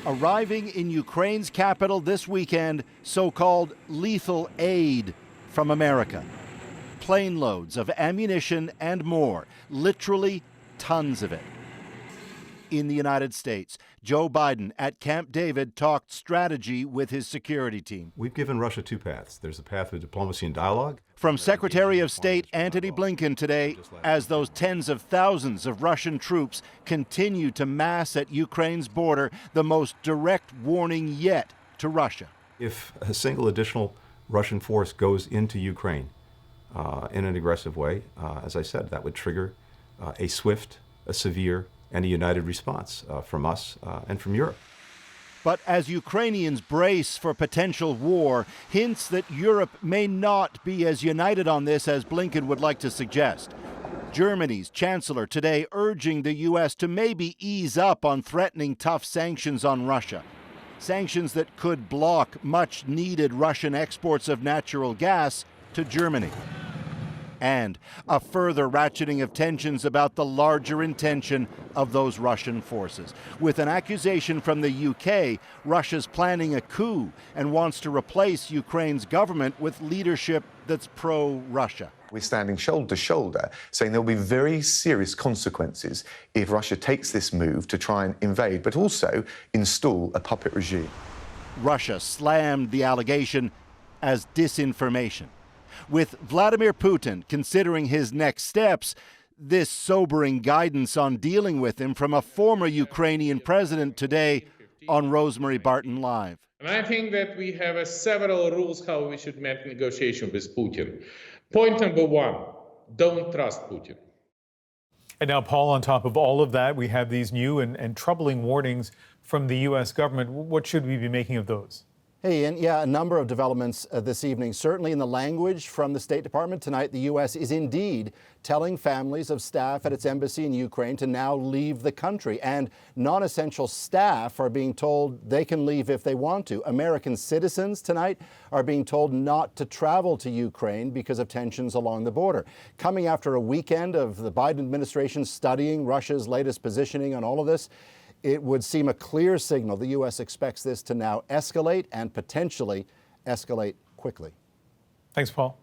Arriving in Ukraine's capital this weekend, so-called lethal aid from America. Plane loads of ammunition and more, literally tons of it. In the United States, Joe Biden at Camp David talked strategy with his security team. We've given Russia two paths. There's a path of diplomacy and dialogue. From Secretary of State Antony Blinken today, as those tens of thousands of Russian troops continue to mass at Ukraine's border, the most direct warning yet to Russia. If a single additional Russian force goes into Ukraine in an aggressive way, as I said, that would trigger a swift, a severe, and a united response from us and from Europe. But as Ukrainians brace for potential war, hints that Europe may not be as united on this as Blinken would like to suggest. Germany's chancellor today urging the U.S. to maybe ease up on threatening tough sanctions on Russia. Sanctions that could block much-needed Russian exports of natural gas to Germany. And a further ratcheting of tensions about the larger intention of those Russian forces. With an accusation from the UK, Russia's planning a coup and wants to replace Ukraine's government with leadership that's pro-Russia. We're standing shoulder to shoulder, saying there'll be very serious consequences if Russia takes this move to try and invade, but also install a puppet regime. Russia slammed the allegation as disinformation. With Vladimir Putin considering his next steps, this sobering guidance on dealing with him from a former Ukrainian president today on Rosemary Barton Live. And I think that we have several rules how we should make negotiation with Putin. Point number one, don't trust Putin. And now, Paul, on top of all of that, we have these new and troubling warnings from the U.S. government. What should we be making of those? Hey, Ian, yeah, a number of developments this evening. Certainly in the language from the State Department tonight, the U.S. is indeed telling families of staff at its embassy in Ukraine to now leave the country. And non-essential staff are being told they can leave if they want to. American citizens tonight are being told not to travel to Ukraine because of tensions along the border. Coming after a weekend of the Biden administration studying Russia's latest positioning on all of this, it would seem a clear signal the U.S. expects this to now escalate and potentially escalate quickly. Thanks, Paul.